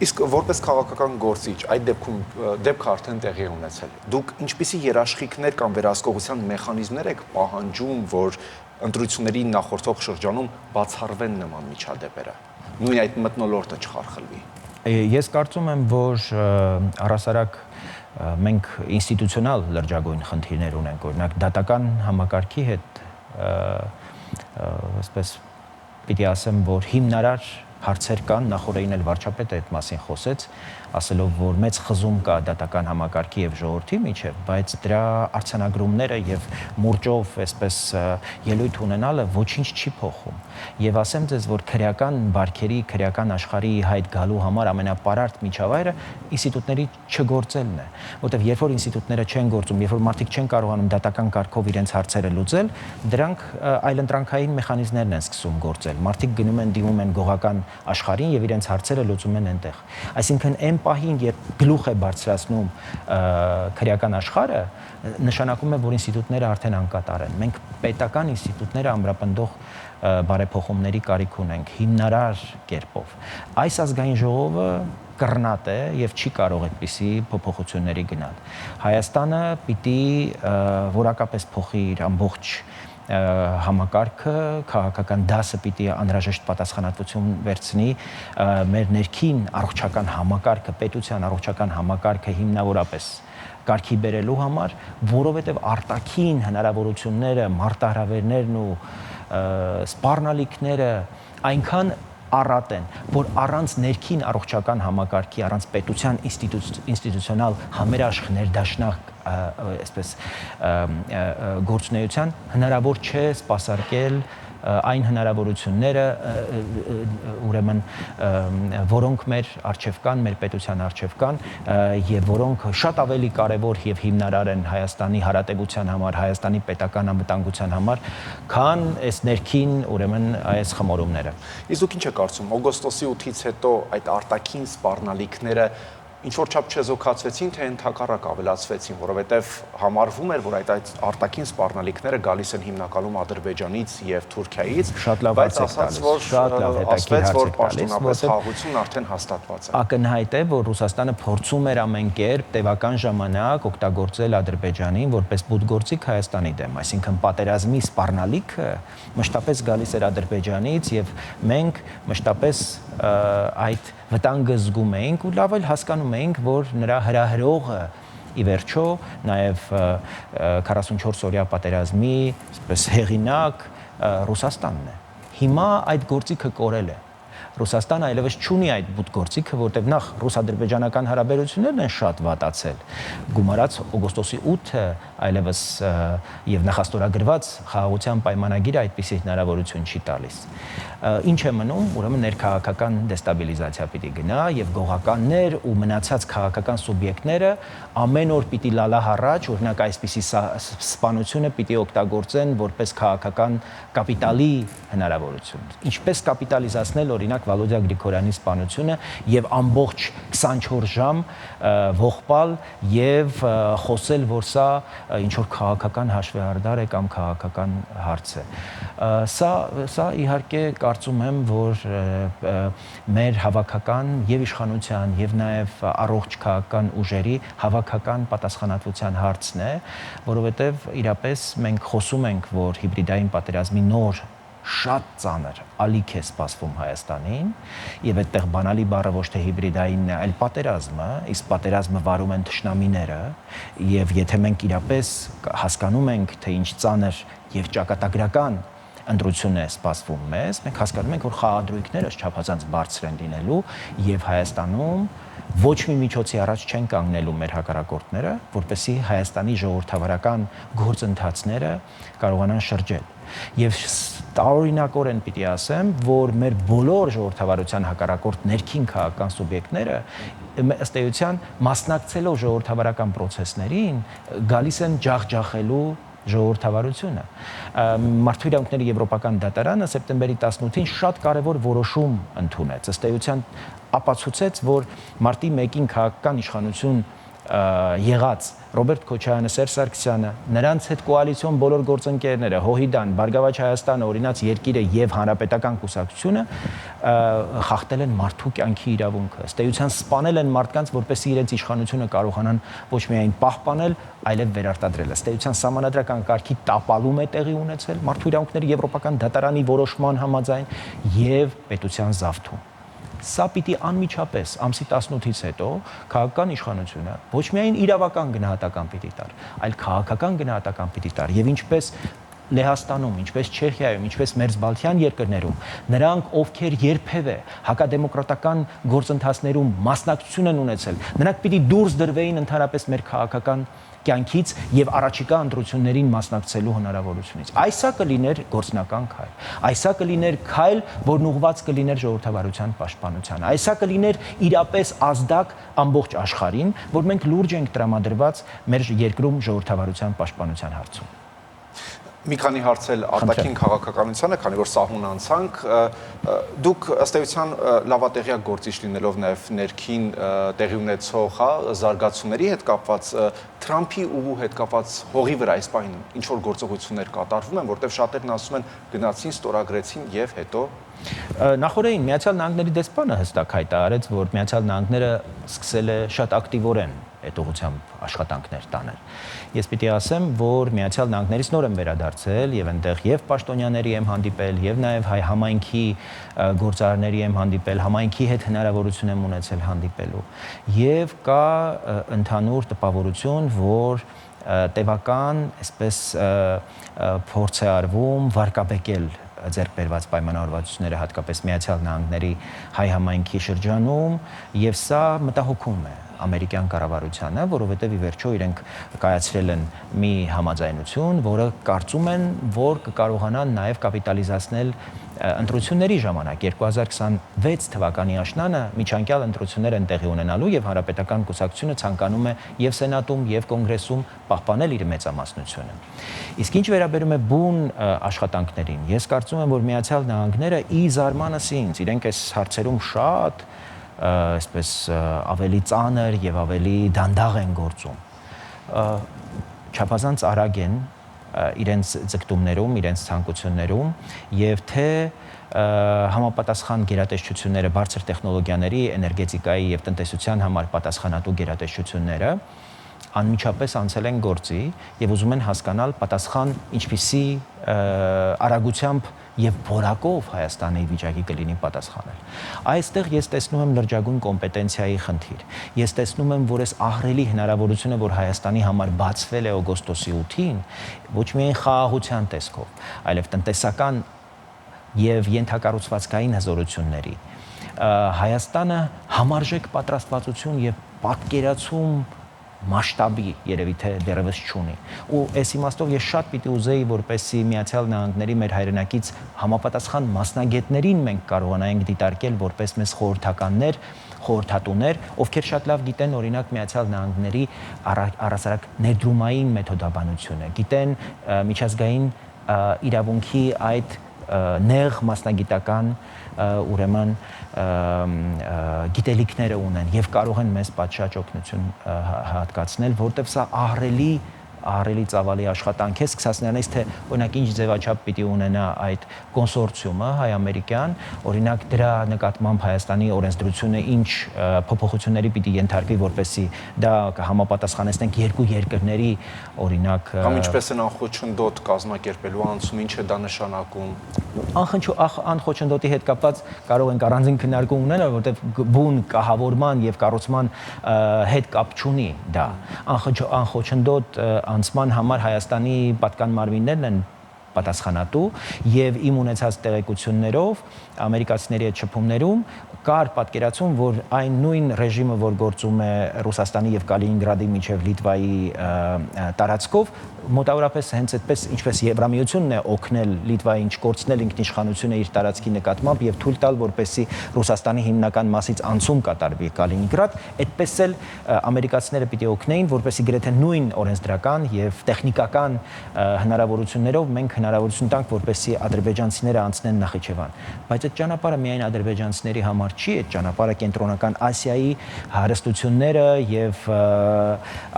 Իսկ որպես քաղաքական գործիչ այդ դեպքը արդեն տեղի ունեցել։ Դուք ինչպիսի երաշխիքներ կամ վերահսկողության մեխանիզմներ եք պահանջում, որ ընտրությունների նախորդող շրջանում բացառվեն նման միջադեպերը, նույն այդ մթնոլորտը չխարխլվի։ Ես կարծում եմ, որ առհասարակ մենք ինստիտուցիոնալ լրջագույն խնդիրներ ունենք, օրինակ դատական համակարգի հետ, այսպես պիտի ասեմ, որ հիմնարար հարցեր կան, նախորդին էլ վարչապետը այդ մասին խոսեց, ասելով, որ մեծ խզում կա դատական համակարգի եւ ժողովրդի միջեւ, բայց դրա արձանագրումները եւ մուրճով այսպես ելույթ ունենալը ոչինչ չի փոխում։ Եվ ասեմ ձեզ, որ քրեական բարքերի, քրեական աշխարհի հայտ գալու համար ամենապարարտ միջավայրը ինստիտուտների չգործելն է, որտեղ երբ որ ինստիտուտները չեն գործում, երբ որ մարդիկ չեն կարողանում դատական կարգով իրենց հարցերը լուծել, դրանք այլընտրանքային մեխանիզմներն են սկսում գործել։ Մարդիկ գնում են դիմում են գողական աշխարհին եւ իրենց հարցերը լուծում են այնտեղ։ Այսինքն այն այն պահին, երբ գլուխ է բարձրացնում քրեական աշխարհը, նշանակում է, որ ինստիտուտները արդեն անկատար են։ Մենք պետական ինստիտուտները ամրապնդող բարեփոխումների կարիք ունենք հիմնարար կերպով։ Այս ազգային ժողովը կռնատ է եւ չի կարող այդպիսի փոփոխությունների գնալ։ Հայաստանը պիտի որակապես փոխի իր ամբողջ համակարգը, քաղաքական դասը պիտի անհրաժեշտ պատասխանատվություն վերցնի մեր ներքին առողջական համակարգը, պետության առողջական համակարգը հիմնավորապես կարգի բերելու համար, որովհետև արտաքին հնարավորությունները, մարտահրավերներն ու սպառնալիքները այնքան առատ են, որ առանց ներքին առողջական համակարգի, առանց պետության ինստիտուցիոնալ համերաշխ ներդաշնակ այսպես գործունեության հնարավոր չէ սպասարկել այն հնարավորությունները, ուրեմն որոնք մեր արժև կան, մեր պետության արժև կան եւ որոնք շատ ավելի կարեւոր եւ հիմնարար են Հայաստանի հարատեվության համար, Հայաստանի պետական անվտանգության համար, քան այս ներքին, ուրեմն այս խմորումները։ Իսկ դուք ինչ եք կարծում, օգոստոսի 8-ից հետո այդ արտաքին սպառնալիքները ինչ որ չափ չեզոքացվեցին, թե ընդհակառակ ավելացվեցին, որովհետև համարվում էր, որ այդ արտաքին սպառնալիքները գալիս են հիմնականում Ադրբեջանից եւ Թուրքիայից, բայց ասաց, որ պաշտոնապես խաղաղությունն արդեն հաստատված է։ Ակնհայտ է, որ Ռուսաստանը փորձում էր ամեն կերպ տևական ժամանակ օգտագործել Ադրբեջանին որպես բուտգործիկ Հայաստանի դեմ, այսինքն պատերազմի սպառնալիքը մշտապես գալիս էր Ադրբեջանից եւ մենք մշտապես այդ վտանգը զգում էինք ու լավ էլ հասկանում էինք, որ նրա հրահրողը ի վերջո նաև 44 օրյա պատերազմի այսպես հեղինակ Ռուսաստանն է։ Հիմա այդ գործիքը կորել է։ Ռուսաստանը այլևս չունի այդ բուտգործիքը, որտեղ նախ ռուս-ադրբեջանական հարաբերություններն են շատ վատացել։ Գումարած օգոստոսի 8-ը այլևս եւ նախաստորագրված խաղաղության պայմանագիրը այդպիսի հնարավորություն չի տալիս։ Ինչ է մնում, ուրեմն ներքաղաքական դեստաբիլիզացիա պիտի գնա եւ գողականներ ու մնացած քաղաքական սուբյեկտները ամեն օր պիտի լալահ առաջ, օրինակ այսպիսի սպանությունը պիտի օգտագործեն որպես քաղաքական կապիտալի հնարավորություն։ Ինչպես կապիտալիզացնել օրինակ Վալոդիա Գրիգորյանի սպանությունը եւ ամբողջ 24 ժամ ողբալ եւ խոսել, որ սա ինչ որ քաղաքական հաշվեհարդար է կամ քաղաքական հարց է։ Սա իհարկե կարծում եմ, որ մեր հավաքական եւ իշխանության եւ նաեւ առողջ քաղաքական ուժերի հավաքական պատասխանատվության հարցն է, որովհետեւ իրապես մենք խոսում ենք, որ հիբրիդային պատերազմի նոր շատ ծանր ալիք է սպասվում Հայաստանին եւ այդտեղ բանալի բառը ոչ թե հիբրիդայինն է, այլ պատերազմը, իսկ պատերազմը վարում են թշնամիները եւ եթե մենք իրապես հասկանում ենք, թե ինչ ծանր եւ ճակատագրական ընտրություն է սպասվում մեզ, մենք հասկանում ենք, որ խաղադրույքները չափազանց բարձր են լինելու եւ Հայաստանում ոչ մի միջոցի առաջ չեն կանգնելու մեր հակառակորդները, որպեսզի Հայաստանի ժողովրդավարական գործընթացները կարողանան շրջել։ Եվ տարօրինակորեն պիտի ասեմ, որ մեր բոլոր ժողովրդավարության հակառակորդ ներքին քաղաքական սուբյեկտները ըստ էության մասնակցելով ժողովրդավարական process-ներին գալիս են ջախջախելու ժողովրդավարությունը։ Մարդու իրավունքների եվրոպական դատարանը սեպտեմբերի 18-ին շատ կարևոր որոշում ընդունեց։ Ըստ էության ապացուցեց, որ մարտի 1-ին քաղաքական իշխանություն եղած Ռոբերտ Քոչարյանը, Սերժ Սարգսյանը, նրանց հետ կոալիցիոն բոլոր գործընկերները, Հոհիդան, Բարգավաճ Հայաստանը, Օրինաց երկիրը եւ Հանրապետական կուսակցությունը խախտել են մարդու կյանքի իրավունքը։ Ըստ էության սպանել են մարդկանց, որպեսզի իրենց իշխանությունը կարողանան ոչ միայն պահպանել, այլև վերարտադրել։ Ըստ էության սահմանադրական կարգի տապալում է տեղի ունեցել մարդու իրավունքների եվրոպական դատարանի որոշման համաձայն եւ պետության զավթում։ Սա պիտի անմիջապես ամսի 18-ից հետո քաղաքական իշխանությունը ոչ միայն իրավական գնահատական պիտի տար, այլ քաղաքական գնահատական պիտի տար եւ ինչպես Լեհաստանում, ինչպես Չեխիայում, ինչպես Մերձբալթյան երկրներում, նրանք, ովքեր երբևէ հակադեմոկրատական գործընթացներում մասնակցություն են ունեցել, նրանք պիտի դուրս դրվեին ընդհանրապես մեր քաղաքական կյանքից եւ առաջիկա ընտրություններին մասնակցելու հնարավորությունից։ Այսա կլիներ գործնական քայլ։ Այսա կլիներ քայլ, որն ուղղված կլիներ ժողովրդավարության պաշտպանությանը։ Այսա կլիներ իրապես ազդակ ամբողջ աշխարհին, որ մենք լուրջ ենք տրամադրված մեր երկրում ժողովրդավարության պաշտպանության հարցում։ Մի քանի հարցել արտաքին քաղաքականությանը, քանի որ սահուն անցանք, դուք ըստ էության լավատեղյակ գործիչ լինելով նաև ներքին տեղի ունեցող զարգացումների հետ կապված Թրամփի ու հետ կապված հողի վրա այս պահին ինչ որ գործողություններ կատարվում են, որտեղ շատերն ասում են գնացին, ստորագրեցին եւ հետո Նախորդին Միացյալ Նահանգների դեսպանը հստակ հայտարարեց, որ Միացյալ Նահանգները սկսել է շատ ակտիվորեն այդ ուղղությամբ աշխատանքներ տանել։ Ես պիտի ասեմ, որ Միացյալ Նահանգներից նոր եմ վերադարձել եւ այնտեղ եւ պաշտոնյաների եմ հանդիպել եւ նաեւ հայ համայնքի գործարարների եմ հանդիպել, համայնքի հետ հնարավորություն եմ ունեցել հանդիպելու։ Եվ կա ընդհանուր տպավորություն, որ տևական, այսպես փորձ է արվում վարկաբեկել ձեռք բերված պայմանավորվածությունները հատկապես Միացյալ Նահանգների հայ համայնքի շրջանում եւ սա մտահոգում է ամերիկյան կառավարությանը, որովհետեւ ի վերջո իրենք կայացրել են մի համաձայնություն, որը կարծում են, որ կկարողանան նաեւ կապիտալիզացնել ընտրությունների ժամանակ 2026 թվականի աշնանը միջանկյալ ընտրություններ են տեղի ունենալու եւ հանրապետական կուսակցությունը ցանկանում է եւ սենատում եւ կոնգրեսում պահպանել իր մեծամասնությունը։ Իսկ ինչ վերաբերում է բուն աշխատանքներին, ես կարծում եմ, որ Միացյալ Նահանգները ի զարմանս ինձ իրենք այս հարցերում շատ այսպես ավելի ծանր եւ ավելի դանդաղ են գործում։ Չափազանց արագ են իրենց ձգտումներում, իրենց ցանկություններում եւ թե համապատասխան գերատեսչությունները, բարձր տեխնոլոգիաների, էներգետիկայի եւ տնտեսության համար պատասխանատու գերատեսչությունները անմիջապես անցել են գործի եւ ուզում են հասկանալ պատասխան ինչպիսի արագությամբ եւ որակով Հայաստանի վիճակի կլինի պատասխանել։ Այստեղ ես տեսնում եմ լրջագույն կոմպետենցիայի խնդիր։ Ես տեսնում եմ, որ այս ահռելի հնարավորությունը, որ Հայաստանի համար բացվել է օգոստոսի 8-ին, ոչ միայն խաղաղության տեսքով, այլև տնտեսական եւ ենթակառուցվածքային հզորությունների, Հայաստանը համարժեք պատրաստվածություն եւ պատկերացում մասշտաբի երևի թե դեռևս չունի։ Ու այս իմաստով ես շատ պիտի ուզեի, որպեսզի Միացյալ Նահանգների մեր հայրենակից համապատասխան մասնագետներին մենք կարողանայինք դիտարկել որպես մեզ խորհրդականներ, խորհրդատուներ, ովքեր շատ լավ գիտեն օրինակ Միացյալ Նահանգների առհասարակ ներդրումային մեթոդաբանությունը, գիտեն միջազգային իրավունքի այդ նեղ մասնագիտական ուրեմն գիտելիքները ունեն եւ կարող են մեզ պատշաճ օգնություն հատկացնել, որտեղ սա ահռելի ծավալի աշխատանք է, սկսած նրանից թե օրինակ ինչ ձևաչափ պիտի ունենա այդ կոնսորցիումը հայ-ամերիկյան, օրինակ դրա նկատմամբ Հայաստանի օրենսդրությունը ինչ փոփոխությունների պիտի ենթարկվի, որպեսզի դա համապատասխանեցնենք երկու երկրների օրինակ կամ ինչպես են անխոչնդոտ կազմակերպելու անցում, ինչ է դա նշանակում։ Անխոչնդոտի հետ կապված կարող ենք առանձին քննարկում ունենալ, որտեղ բուն կահավորման եւ կառուցման հետ կապ չունի դա։ Անխոչնդոտ անցման համար Հայաստանի պատկան մարմիններն են պատասխանատու եւ իմ ունեցած տեղեկություններով ամերիկացիների հետ շփումներում կար պատկերացում, որ այն նույն ռեժիմը, որ գործում է Ռուսաստանի եւ Կալինինգրադի միջև Լիտվայի տարածքով, մոտավորապես հենց այդպես ինչպես Եվրամիությունն է օգնել Լիտվային չկորցնել ինքնիշխանությունը իր տարածքի նկատմամբ եւ թույլ տալ, որպեսզի Ռուսաստանի հիմնական մասից անցում կատարվի Կալինինգրադ, այդպես էլ ամերիկացիները պիտի օգնեին, որպեսզի գրեթե նույն օրենսդրական եւ տեխնիկական հնարավորություններով մենք հնարավորություն տանք, որպեսզի ադրբեջանցիները անցնեն Նախիջևան։ Բայց այդ ճանապարհը միայն ադրբեջանցիների համար չի, այդ ճանապարհը կենտրոնական Ասիայի հարստությունները եւ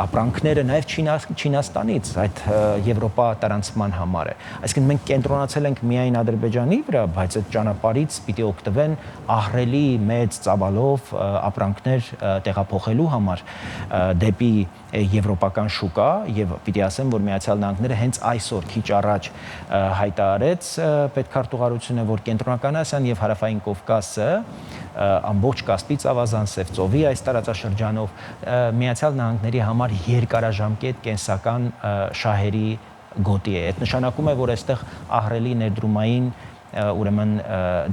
ապրանքները նաեւ Չինաստանից այդ Եվրոպա տարանցման համար է։ Այսինքն մենք կենտրոնացել ենք միայն Ադրբեջանի վրա, բայց այդ ճանապարհից պիտի օգտվեն ահռելի մեծ ծավալով ապրանքներ տեղափոխելու համար դեպի եվրոպական շուկա եւ պիտի ասեմ, որ Միացյալ Նահանգները հենց այսօր քիչ առաջ հայտարարեց պետքարտուղարությունը, որ Կենտրոնական Ասիան եւ Հարավային Կովկասը ամբողջ Կասպից ավազան Սև ծովի այս տարածաշրջանով Միացյալ Նահանգների համար երկարաժամկետ կենսական շահերի գոտի է։ Այդ նշանակում է, որ այստեղ ահռելի ներդրումային ուրեմն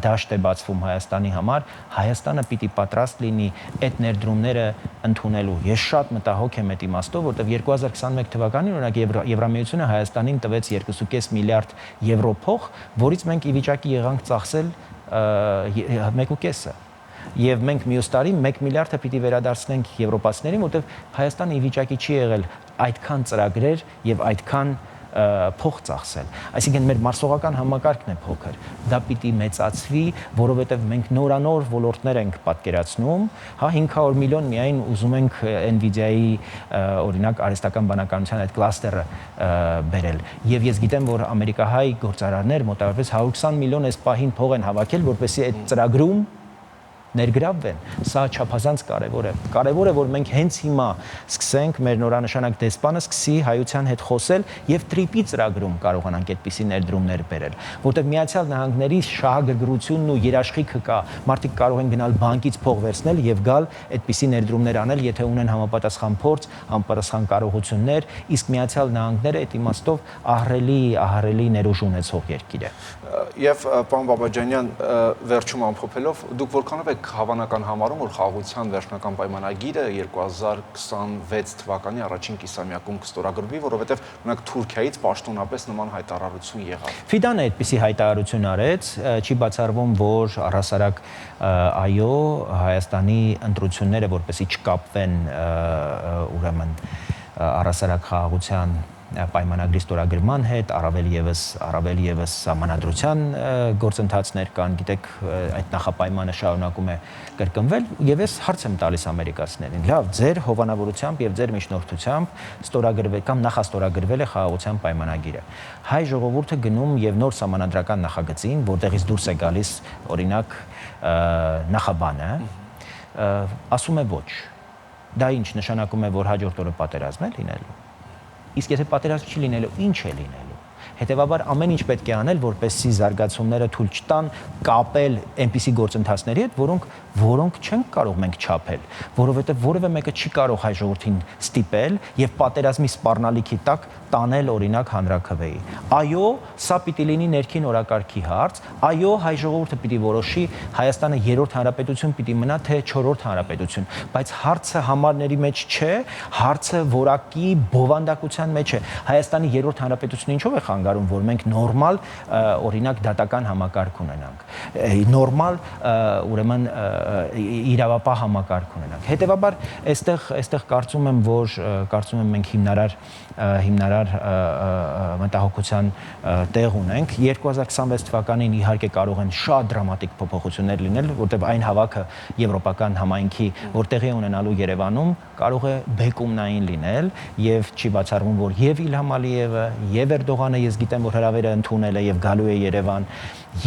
դաշտ է բացվում Հայաստանի համար, Հայաստանը պիտի պատրաստ լինի այդ ներդրումները ընդունելու։ Ես շատ մտահոգ եմ այդ իմաստով, որտեղ 2021 թվականին օրինակ Եվրամիությունը Հայաստանին տվեց 2.5 միլիարդ եվրո փող, որից մենք ի վիճակի եղանք ծախսել 1.5-ը։ Եվ մենք մյուս տարի 1 միլիարդը պիտի վերադարձնենք եվրոպացիներին, որտեղ Հայաստանը ի վիճակի չի եղել այդքան ծրագրեր եւ այդքան փող ծախսել։ Այսինքն մեր մարսողական համակարգն է փոքր։ Դա պիտի մեծացվի, որովհետև մենք նորանոր ոլորտներ ենք պատկերացնում, հա 500 միլիոն միայն ուզում ենք Nvidia-ի օրինակ արհեստական բանականության այդ կլաստերը բերել։ Եվ ես գիտեմ, որ ամերիկահայ գործարարներ մոտավորապես 120 միլիոն այս պահին փող են հավաքել, որպեսզի այդ ծրագրում ներգրավվեն, սա չափազանց կարևոր է։ Կարևոր է, որ մենք հենց հիմա սկսենք մեր նորանշանակ դեսպանը սկսի հայության հետ խոսել եւ տրիպի ծրագրում կարողանանք այդպիսի ներդրումներ բերել, որտեղ Միացյալ Նահանգների շահագրգռությունն ու երաշխիքը կա, մարդիկ կարող են գնալ բանկից փող վերցնել եւ գալ այդպիսի ներդրումներ անել, եթե ունեն համապատասխան փորձ, համապատասխան կարողություններ, իսկ Միացյալ Նահանգները այդ իմաստով ահռելի ներուժ ունեցող երկիր է։ Եվ պարոն Բաբաջանյան, վերջում ամփոփելով, դուք որքանով եք հավանական համարում, որ խաղաղության վերջնական պայմանագիրը 2026 թվականի առաջին կիսամյակում կստորագրվի, որովհետև օրինակ Թուրքիայից պաշտոնապես նման հայտարարություն եղավ։ Ֆիդանը այդպիսի հայտարարություն արեց, չի բացառվում, որ առհասարակ այո, Հայաստանի ընտրությունները որպեսզի չկապվեն ուրեմն առհասարակ խաղաղության պայմանագրի ստորագրման հետ, առավել եւս համանadrության գործընթացներ կան, գիտեք, այդ նախապայմանը շարունակում է կրկնվել եւ ես հարց եմ տալիս ամերիկացիներին։ Լավ, ձեր հովանավորությամբ եւ ձեր միջնորդությամբ ստորագրվել կամ նախաստորագրվել է խաղաղության պայմանագիրը։ Հայ ժողովուրդը գնում եւ նոր համանadrական նախագծին, որտեղից դուրս է գալիս օրինակ նախաբանը, ասում է ոչ։ Դա ինչ նշանակում է, որ հաջորդ օրը պատերազմ է լինելու։ Իսկ եթե պատերազմ չի լինելու, ինչ է լինելու։ Հետևաբար ամեն ինչ պետք է անել, որպեսզի զարգացումները թույլ չտան կապել այնպիսի գործընթացների հետ, որոնք չեն կարող մենք չափել, որովհետև որևէ մեկը չի կարող հայ ժողովրդին ստիպել եւ պատերազմի սպառնալիքի տակ տանել օրինակ հանրաքվեի։ Այո, սա պիտի լինի ներքին օրակարգի հարց, այո, հայ ժողովուրդը պիտի որոշի Հայաստանը երրորդ հանրապետություն պիտի մնա թե չորրորդ հանրապետություն, բայց հարցը համարների մեջ չէ, հարցը որակի բովանդակության մեջ է։ Հայաստանի երրորդ հանրապետությունը ինչով է խանգարում, որ մենք նորմալ օրինակ դատական համակարգ ունենանք, նորմալ ուրեմն իրավապահ համակարգ ունենանք։ Հետևաբար այստեղ կարծում եմ մենք հիմնարար մտահոգության տեղ ունենք։ 2026 թվականին իհարկե կարող են շատ դրամատիկ փոփոխություններ լինել, որտեղ այն հավաքը եվրոպական համայնքի, որ տեղի ունենալու Երևանում, կարող է բեկումնային լինել եւ չի բացառվում, որ եւ Իլհամ Ալիևը, եւ Էրդողանը ես գիտեմ, որ հրավերը ընդունել է եւ գալու է Երևան,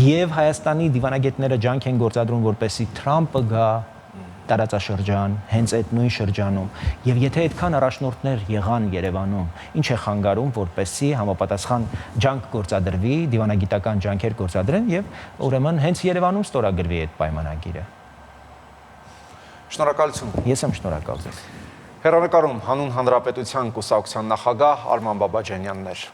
եւ Հայաստանի դիվանագետները ջանք են գործադրում, որպեսզի Թրամփը գա տարածաշրջան, հենց այդ նույն շրջանում, եւ եթե այդքան առաջնորդներ եղան Երևանում, ինչ է խանգարում, որպեսզի համապատասխան ջանք գործադրվի, դիվանագիտական ջանքեր գործադրեն եւ ուրեմն հենց Երևանում ստորագրվի այդ պայմանագիրը։ Շնորհակալություն։ Ես եմ շնորհակալ ձեզ։ Հեռանկարում հանուն հանրապետության կուսակցության նախագահ Արման Բաբաջանյանն էր։